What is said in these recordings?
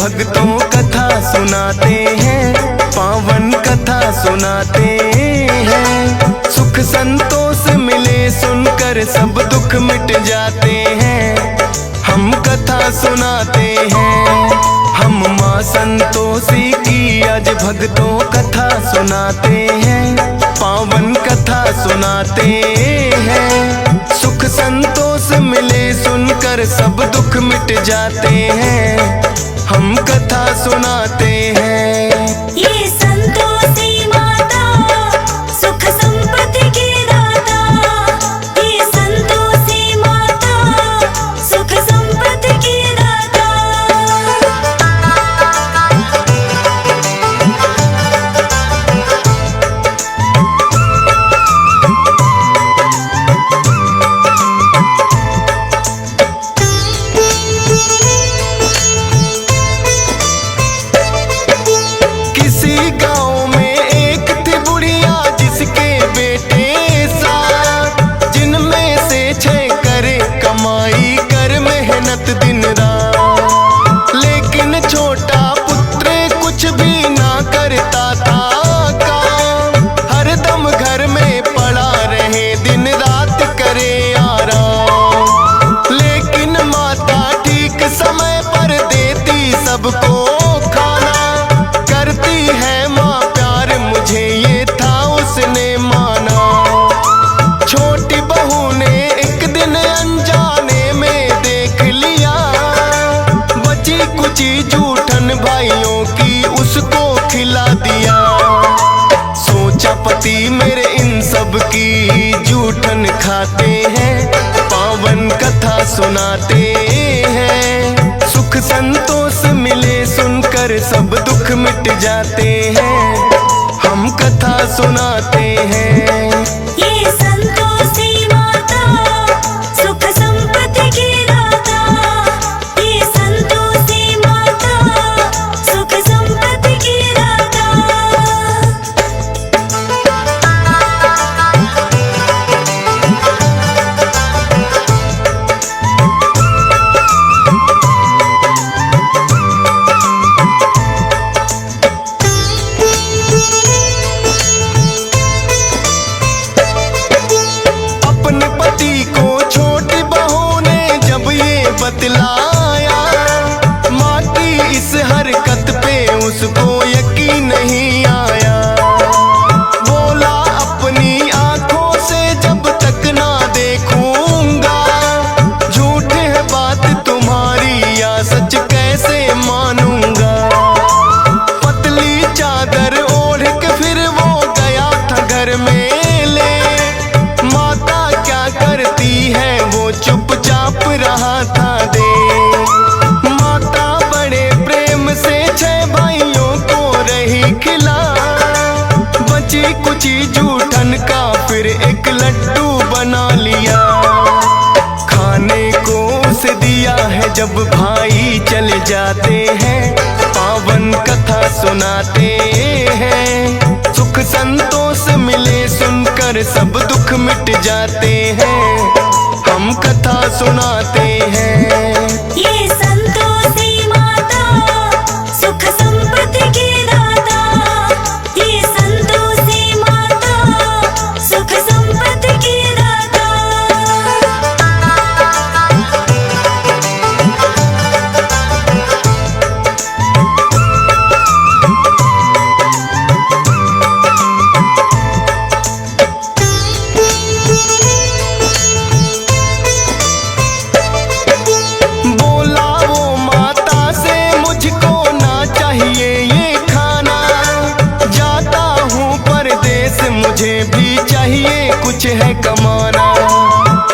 भक्तों कथा सुनाते हैं, पावन कथा सुनाते हैं। सुख संतोष मिले सुनकर सब दुख मिट जाते हैं, हम कथा सुनाते हैं। हम माँ संतोषी की आज भक्तों कथा सुनाते हैं, पावन कथा सुनाते हैं। सुख संतोष मिले सुनकर सब दुख मिट जाते हैं, हम कथा सुनाते हैं। ये संतोषी माता सुख संपत्ति की दाता, ये संतोषी माता सुख संपत्ति की दाता। दिन रात लेकिन छोटा पुत्र कुछ भी ना करता था काम, हरदम घर में पड़ा रहे दिन रात करे आराम। लेकिन माता ठीक समय पर देती सबको खाना, करती है माँ प्यार मुझे ये था उसने माना। छोटी बहू ने एक दिन अनजाने में देख लिया, बची कुची जूठन भाइयों की उसको खिला दिया। सोचा पति मेरे इन सब की जूठन खाते हैं, पावन कथा सुनाते हैं। सुख संतोष मिले सुनकर सब दुख मिट जाते हैं, हम कथा सुनाते हैं। ये संतोषी माता सुख संपत्ति की दाता, ये संतोषी माता सुख संपत्ति की दाता। बतलाया माँ की इस हरकत पे उसको यकीन नहीं आया। बोला अपनी आंखों से जब तक ना देखूंगा, झूठ है बात तुम्हारी या सच कैसे मानूंगा। पतली चादर ओढ़ के फिर वो गया था घर में ले, माता क्या करती है वो चुपचाप रहा था दे। माता बड़े प्रेम से 6 भाइयों को रही खिला, बची कुची जूठन का फिर एक लड्डू बना लिया। खाने को उसे दिया है जब भाई चले जाते हैं, पावन कथा सुनाते हैं। सुख संतोष मिले सुनकर सब दुख मिट जाते हैं, हम कथा सुनाते हैं। ये संतोषी माता सुख संपत्ति की दाता, ये संतोषी माता सुख संपत्ति की दाता। मुझे भी चाहिए कुछ है कमाना।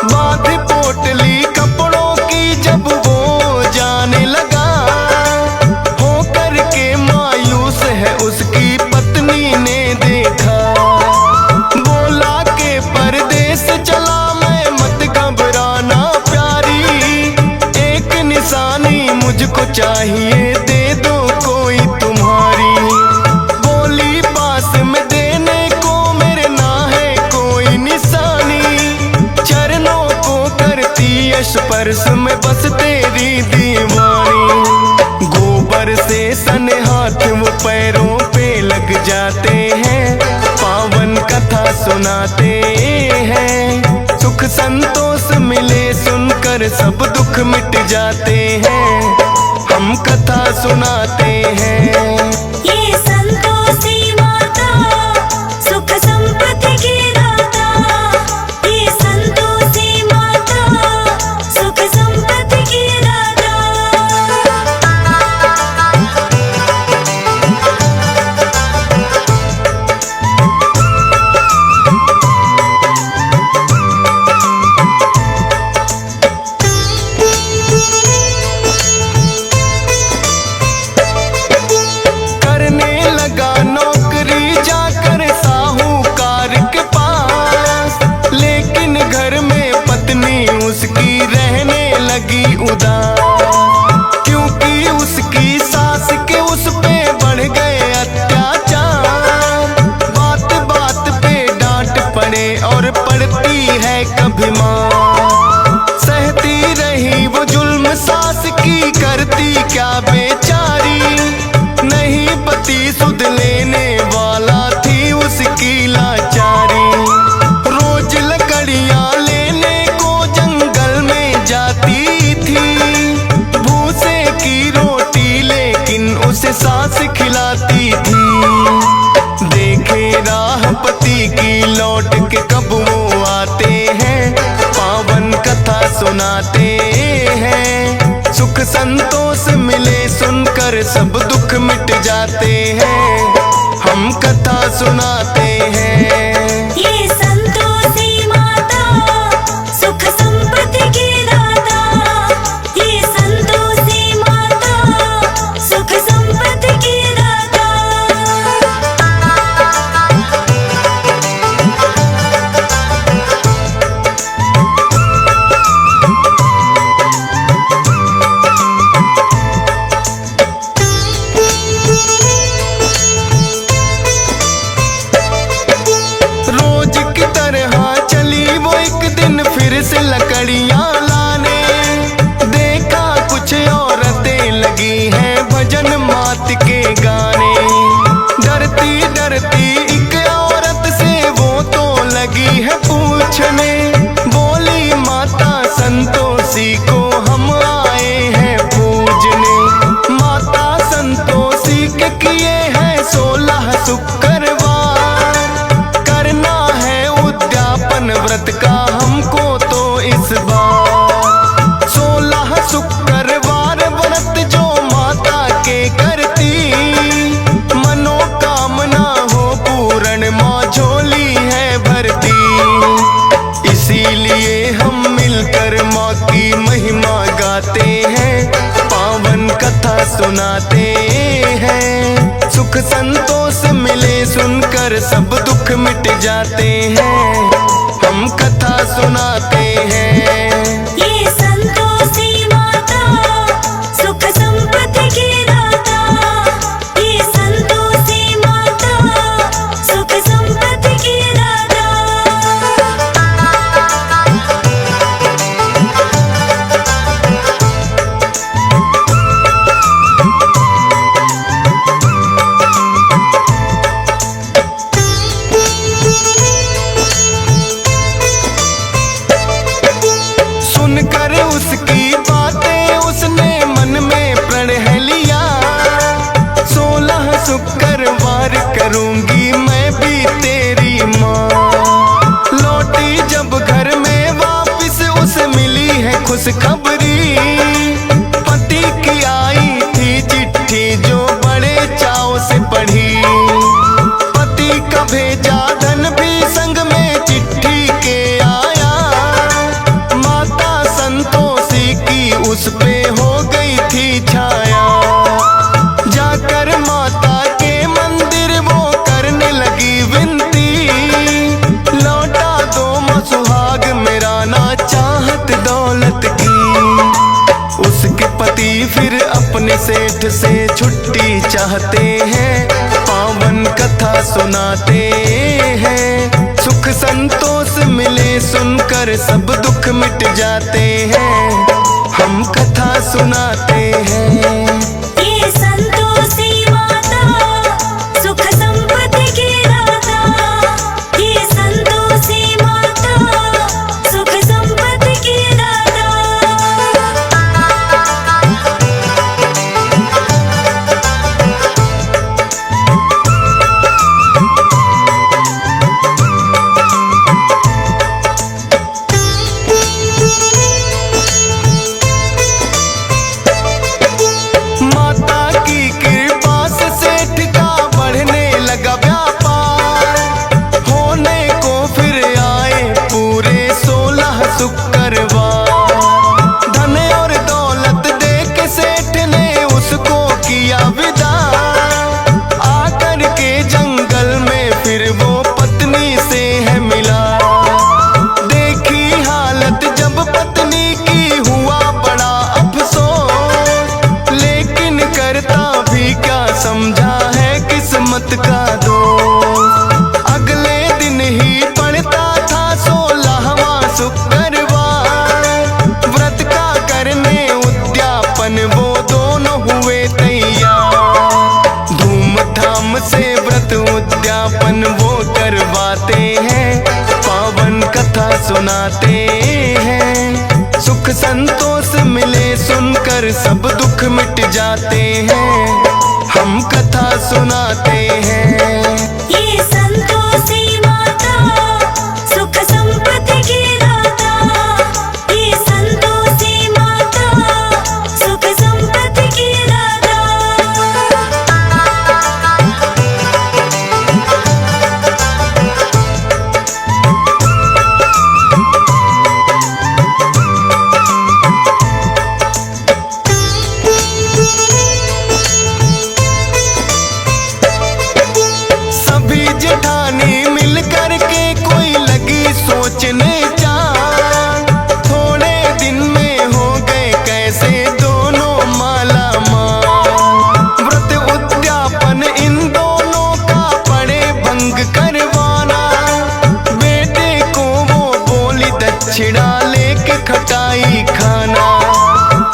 बात पोटली कपड़ों की जब वो जाने लगा, हो करके मायूस है उसकी पत्नी ने देखा। बोला के परदेस चला मैं मत घबराना प्यारी, एक निशानी मुझको चाहिए दे दो कोई तुम्हारी। बोली पास में देने को मेरे ना है कोई निशानी, चरणों को करती स्पर्श में बस तेरी दीवानी। गोबर जाते हैं, पावन कथा सुनाते हैं। सुख संतोष मिले सुनकर सब दुख मिट जाते हैं, हम कथा सुनाते हैं। ये संतोषी माता सुख संपत्ति की दाता, ये संतोषी माता सुख संपत्ति की दाता। करने लगा नौकरी जाकर साहूकार के पास, लेकिन घर में पत्नी उसकी रहने लगी उदास, क्योंकि उसकी सास के उस पे बढ़ गए अत्याचार। बात बात पे डांट पड़े और पड़ती है कभी मार, सहती रही वो जुल्म सास की, करती क्या बेचारी। नहीं पति सुध लेने वाला थी उसकी लाचारी, रोज लकड़ियां लेने को जंगल में जाती थी। भूसे की रोटी लेकिन उसे सास खिलाती थी, देखे राह पति की लौट के कब वो आते हैं, पावन कथा सुनाते हैं। सुख संतोष मिले सुनकर सब दुख मिट जाते हैं, हम कथा सुनाते हैं। ये संतोषी माता सुख संपत्ति की दाता, ये संतोषी माता सुख संपत्ति की दाता। रोज की तरह चली वो एक दिन फिर से लकड़ियां लाने, देखा कुछ औरतें लगी हैं भजन मात के गाने। डरती डरती एक औरत से वो तो लगी है पूछने, बोली माता संतोषी को हम आए हैं पूजने। माता संतोषी के किए हैं 16 शुक्रवार, करना है उद्यापन व्रत का हमको तो इस बार। 16 शुक्रवार व्रत जो माता के करती, मनोकामना हो पूर्ण माँ झोली है भरती। इसीलिए हम मिलकर माँ की महिमा गाते हैं, पावन कथा सुनाते हैं। सुख संतोष मिले सुनकर सब दुख मिट जाते हैं, हम कथा सुनाते हैं। ये संतोषी माता सुख संपत्ति की दाता, ये संतोषी माता सुख संपत्ति की दाता। सुनकर उसकी बातें उसने मन में प्रण लिया, 16 शुक्रवार करूंगी मैं भी तेरी माँ। लौटी जब घर में वापस उसे मिली है खुशखबरी, पति की आई थी चिट्ठी जो बड़े चाव से पढ़ी। पति का भेजा धन भी संग में चिट्ठी के आया, माता संतोषी की उस पे हो गई थी छाया। जाकर माता के मंदिर वो करने लगी विनती, लौटा दो माँ सुहाग मेरा ना चाहत दौलत की। उसके पति फिर अपने सेठ से छुट्टी चाहते हैं, पावन कथा सुनाते हैं। सुख संतोष मिले सुनकर सब दुख मिट जाते हैं, हम कथा सुनाते हैं। ये संतोषी माता सुख संपत्ति उद्यापन वो करवाते हैं, पावन कथा सुनाते हैं। सुख संतोष मिले सुनकर सब दुख मिट जाते हैं, हम कथा सुनाते हैं। ये संतोषी माता सुख संपत्ति की दाता, ये संतोषी माता सुख संपत्ति की दाता। सभी जेठानी मिल कर के कोई लगी सोचने चार, थोड़े दिन में हो गए कैसे दोनों माला माल। व्रत उद्यापन इन दोनों का पड़े भंग करवाना, बेटे को वो बोली दक्षिणा लेके खटाई खाना।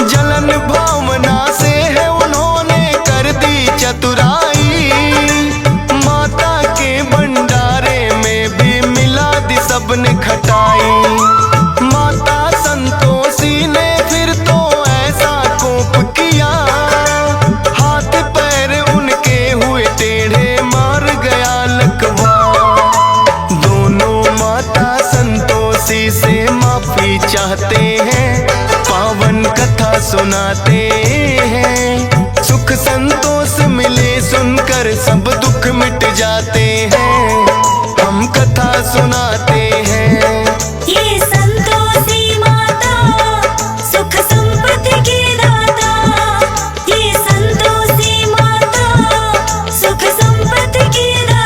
जलन भावना से है उन्होंने कर दी चतुराई, माता के भंडारे में भी मिला दी सबने खटाई। माता संतोषी ने फिर तो ऐसा कोप किया, हाथ पैर उनके हुए टेढ़े मार गया लकवा। दोनों माता संतोषी से माफी चाहते हैं, पावन कथा सुनाते हैं। सुख संतोष मिले सुनकर सब दुख मिट जाते हैं, हम कथा सुनाते हैं। ये संतोषी माता सुख संपत्ति की दाता, ये संतोषी माता सुख संपत्ति की दाता।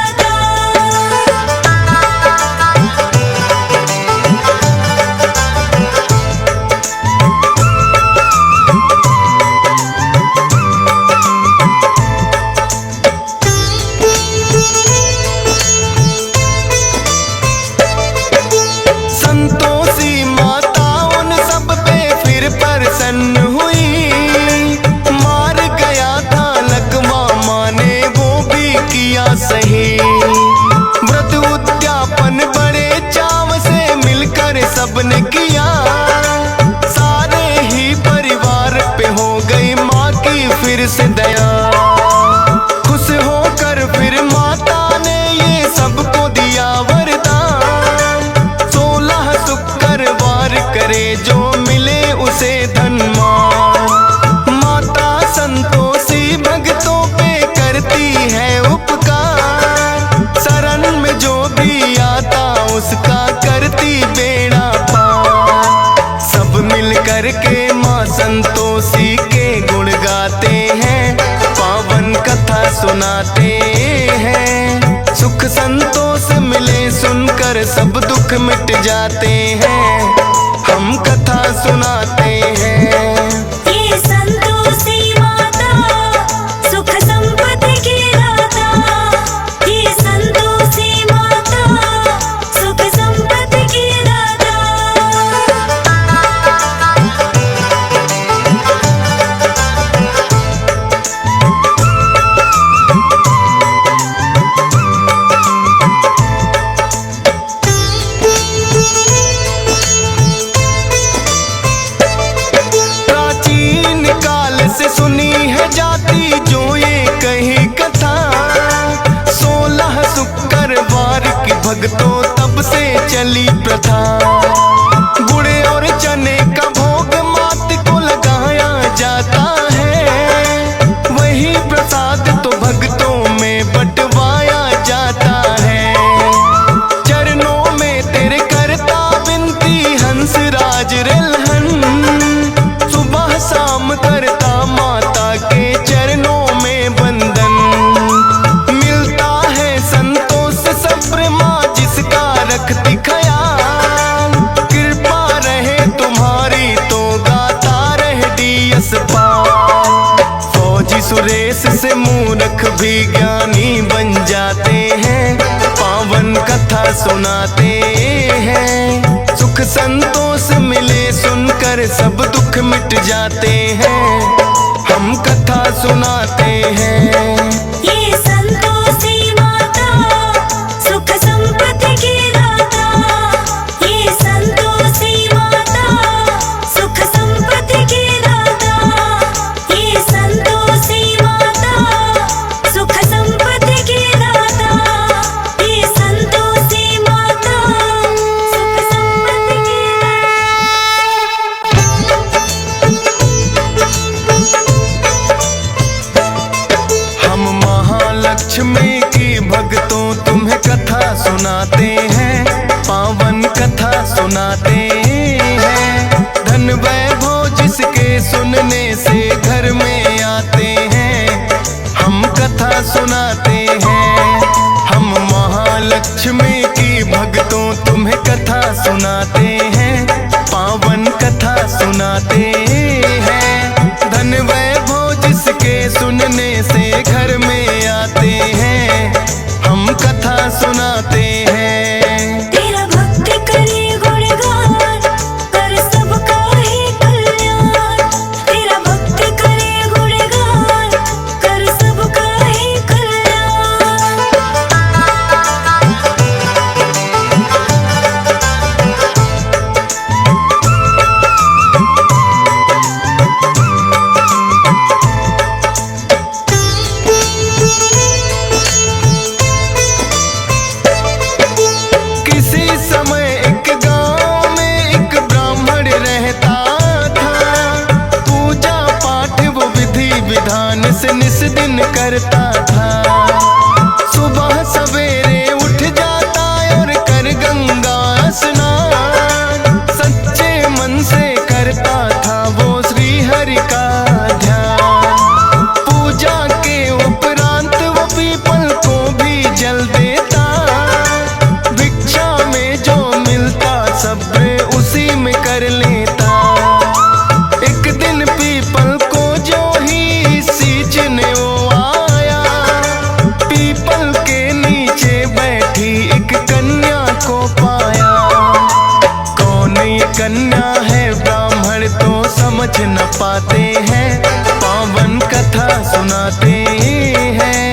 संतोषी माता उन सब पे फिर प्रसन्न हुई, मार गया था लकवा माँ ने वो भी किया सही। व्रत उद्यापन बड़े चाव से मिलकर सबने किया, सारे ही परिवार पे हो गई माँ की फिर से दया। खुश होकर फिर माता ने ये सबको दिया वरदान, 16 शुक्रवार करे जो मिले उसे धनमान। माता संतोषी भक्तों पे करती है उपकार, शरण में जो भी आता उसका करती बेड़ा पार। सब मिल कर के माँ संतोषी के गुण गाते हैं, पावन कथा सुनाते हैं। सुख संतोष मिले सुनकर सब दुख मिट जाते हैं, हम कथा सुनाते हैं। ये संतोषी माता सुख संपत्ति की दाता, ये संतोषी माता सुख संपत्ति की दाता। प्राचीन काल से सुनी है जाती जो ये कही कथा, 16 शुक्रवार की भक्तों तब से चली प्रथा। गुड़ और चने का भोग मात को लगाया जाता है, वही प्रसाद तो भक्तों में बंटवाया जाता है। चरणों में तेरे करता विनती हंसराज रिलहन, सुबह शाम करता माता के चरणों में वंदन। मिलता है संतोष सब्र माँ जिसका रखती ख्याल, कृपा रहे तुम्हारी तो गाता रहे डीएस पाल। फौजी सुरेश से मूर्ख भी ज्ञानी बन जाते हैं, पावन कथा सुनाते हैं। सुख संतोष मिले सुनकर सब दुख मिट जाते हैं, हम कथा सुनाते हैं। ये संतोषी माता सुनाते हैं, पावन कथा सुनाते हैं। धन वैभव जिसके सुनने से घर में आते हैं, हम कथा सुनाते हैं। हम महालक्ष्मी की भक्तों तुम्हें कथा सुनाते हैं, पावन कथा सुनाते हैं। धन वैभव जिसके सुनने से घर में आते हैं, हम कथा सुनाते हैं। तेरा भक्त करे गुणगान, कर सबका ही कल्याण। तेरा भक्त करे गुणगान, कर सबका ही कल्याण। किसी समय एक गांव में एक ब्राह्मण रहता था। पूजा पाठ वो विधि विधान से निस दिन करता था। सुबह सवेरे उठ जाता और कर गंगा स्नान। सच्चे मन से करता था वो श्री हरि का ध्यान। पूजा के उपरांत वो पीपल को भी जल देता। भिक्षा में जो मिलता सब उसी में कर लेता। एक दिन पीपल को जो ही सींचने वो आया, पीपल के नीचे बैठी एक कन्या को पाया। कौन ये कन्या है ब्राह्मण तो समझ न पाते हैं, पावन कथा सुनाते हैं।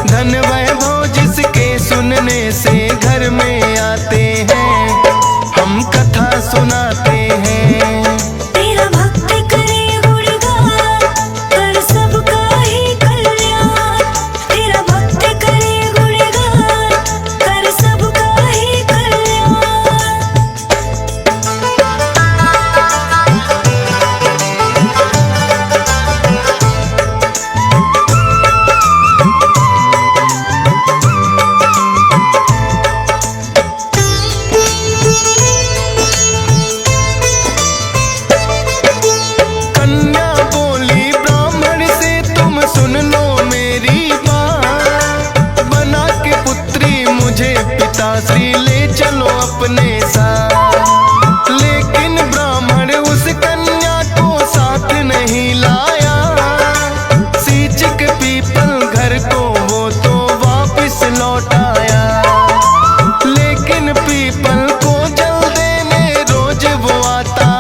धन वैभव जिसके सुनने से घर में आते हैं, हम कथा सुनाते हैं। तेरा भक्त करे गुणगान, कर सबका ही कल्याण। तेरा भक्त करे गुणगान, कर सबका ही कल्याण। कन्या बोली ब्राह्मण से तुम सुन लो मेरी बात। बना के पुत्री मुझे पिताश्री ले चलो अपने साथ। लेकिन ब्राह्मण उस कन्या को साथ नहीं लाया। सींचक पीपल घर को वो तो वापिस लौटाया। लेकिन पीपल को जल देने रोज वो आता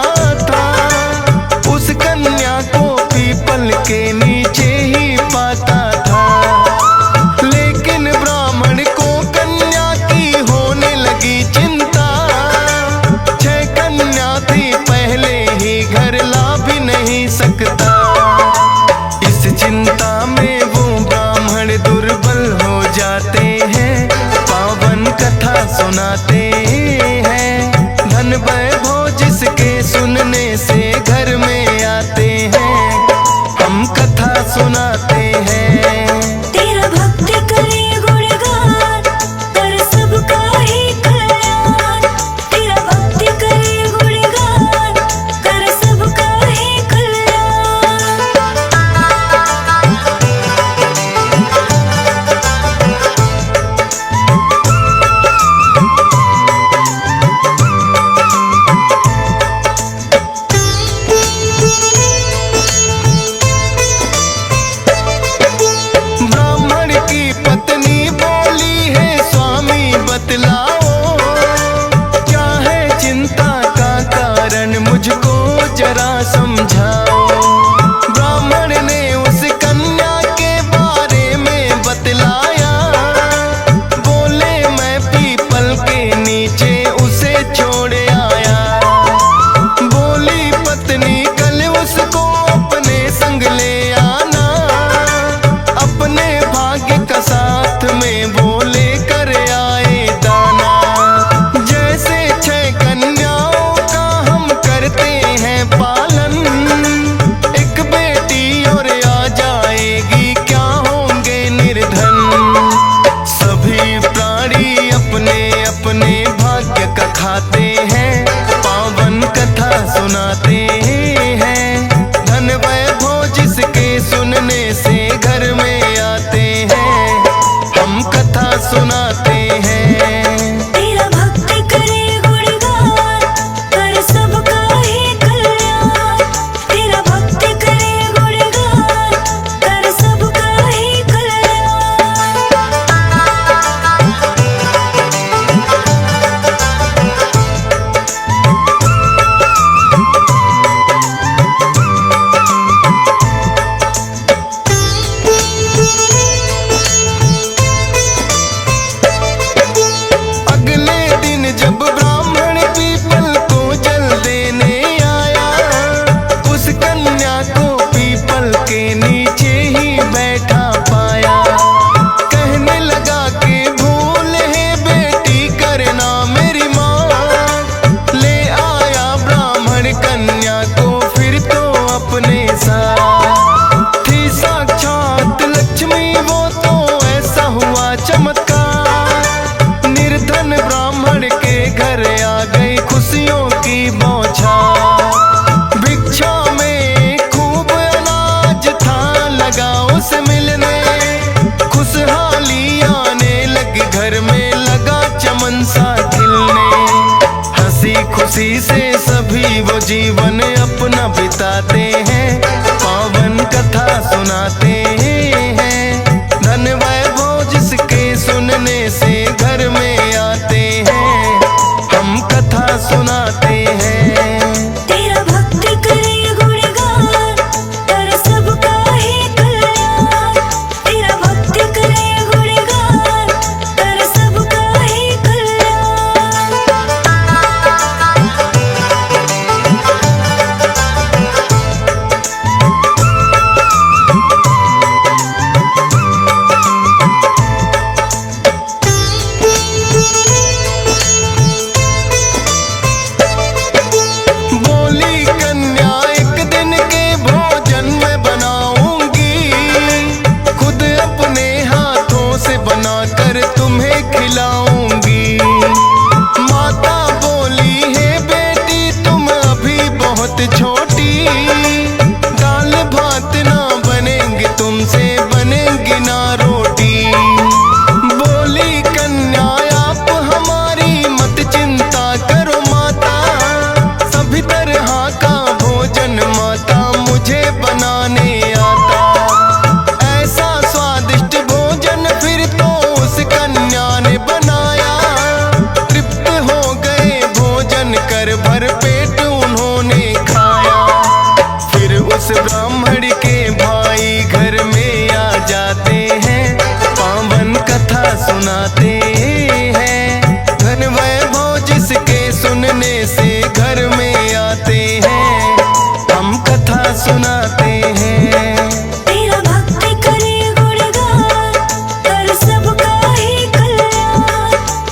था। उस कन्या को पीपल के नीचे ही पाता था। लेकिन ब्राह्मण को कन्या की होने लगी चिंता। 6 कन्या थी पहले ही घर ला भी नहीं सकता। इस चिंता में वो ब्राह्मण दुर्बल हो जाते हैं, पावन कथा सुनाते हैं। धन वैभव जिसके सुनने से घर में आते हैं, हम कथा सुनाते हैं। तेरा भक्त करे गुणगान, कर सबका ही कल्याण। तेरा भक्त करे गुणगान, कर सबका ही कल्याण। खुशी से सभी वो जीवन अपना बिताते हैं, पावन कथा सुनाते हैं। धन वैभव जिसके सुनने से घर में आते हैं, हम कथा सुनाते हैं। तेरा भक्त करे गुणगान, कर सबका ही कल्याण। तेरा भक्त करे गुणगान, कर सबका ही कल्याण। बोली कन्या एक दिन के भोजन में बनाऊंगी, खुद अपने हाथों से बनाकर तुम्हें खिलाऊंगी। माता बोली है बेटी तुम अभी बहुत छोटी, दाल भात ना बनेंगे तुमसे, बनेंगी ना रोटी। बोली कन्या आप हमारी मत चिंता करो माता, सभी तरह का भोजन माता मुझे बनाने आता। ऐसा स्वादिष्ट भोजन फिर तो उस कन्या ने बनाया, तृप्त हो गए भोजन कर भर पेट उन्होंने खाया। फिर उस ब्राह्मण के भाई घर में आ जाते हैं, पावन कथा सुनाते हैं। धन वैभव जिसके सुनने से घर में आते हैं, हम कथा सुनाते हैं। तेरा भक्त करे गुणगान, कर सबका ही कल्याण।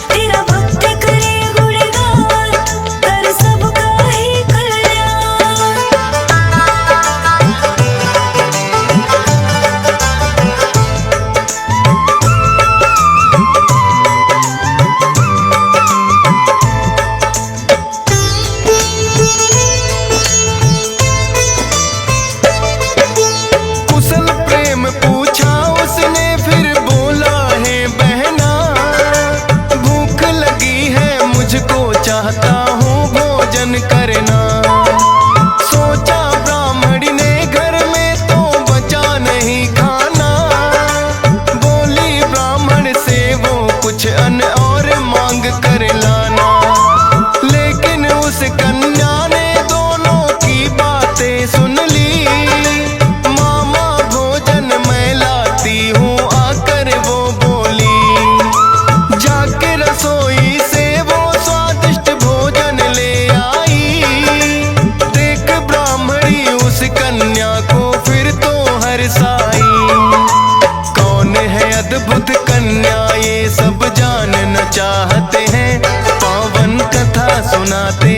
तेरा भक्त करे गुणगान, कर सबका ही कल्याण। कुशल प्रेम पूछा उसने, फिर बोला है बहना, भूख लगी है मुझको चाहता हूँ भोजन करना। सोचा ब्राह्मणी ने घर में तो बचा नहीं खाना, बोली ब्राह्मण से वो कुछ अन्न और मांग कर लाना। लेकिन उस कन्या ने दोनों की बातें सुन ली, मामा भोजन मैं लाती हूँ आकर वो बोली। जाके रसोई से वो स्वादिष्ट भोजन ले आई, देख ब्राह्मणी उस कन्या को फिर तो हर्षाई। कौन है अद्भुत कन्या ये सब जानना चाहते हैं, पावन कथा सुनाते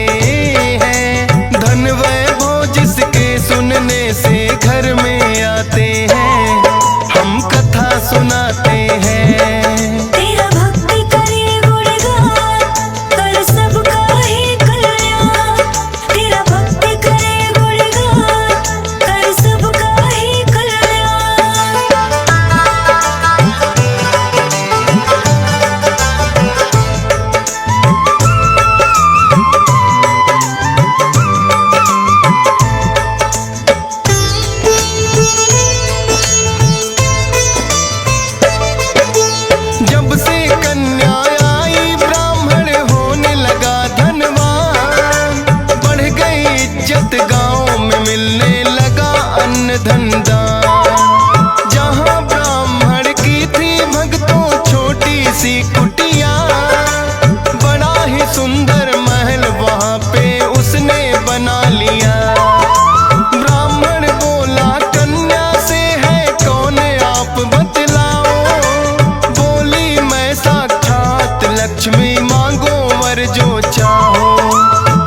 हैं। धन वैभव जिसके सुनने से घर में आते हैं, हम कथा सुनाते हैं। तेरा भक्त करे गुणगान, कर सबका ही कल्याण। तेरा भक्त करे गुणगान, कर सबका ही कल्याण। जब से कन्या आई ब्राह्मण होने लगा धनवान, बढ़ गई इज्जत गांव में मिलने लगा अन्न धन दान। जहां ब्राह्मण की थी भक्तों छोटी सी कुटिया, बड़ा ही सुंदर महल वहां पे उसने बना लिया। ब्राह्मण बोला कन्या से है कौन आप बतलाओ, बोली मैं साक्षात लक्ष्मी मांगो वर जो चाहो।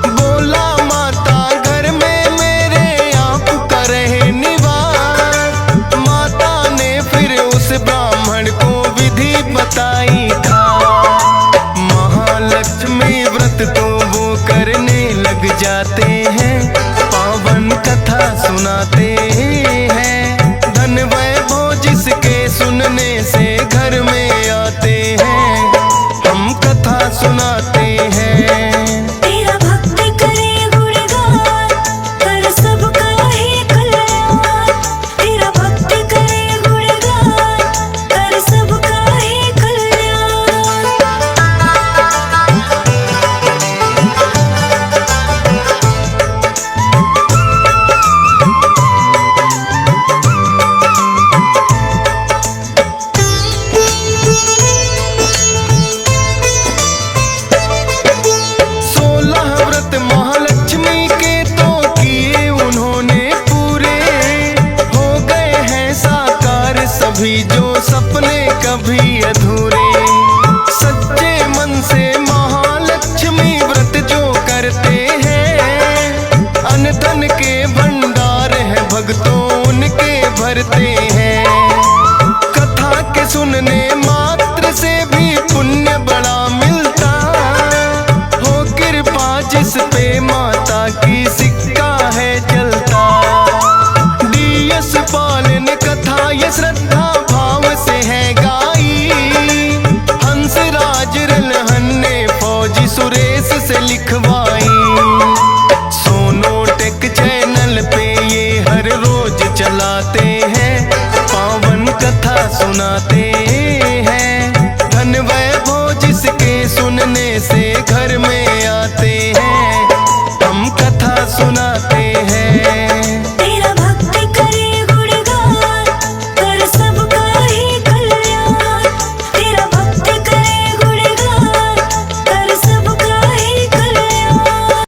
बोला माता घर में मेरे आप का रहे निवास, माता ने फिर उस ब्राह्मण को विधि बताई था। महालक्ष्मी व्रत तो वो करने लग जाते हैं, पावन कथा सुनाते हैं। धन वैभव जिसके सुनने से घर में आते हैं, हम कथा भरते हैं। कथा के सुनने मात्र से भी पुण्य बड़ा मिलता, हो कृपा जिस पे माता की सिक्का है चलता। DS पाल ने कथा ये श्रद्धा भाव से है गाई, हंसराज रलहन ने फौजी सुरेश से लिखवाई। सोनोटेक चैनल पे ये हर रोज चलाते हैं, पावन कथा सुनाते हैं। धन वैभव जिसके सुनने से घर में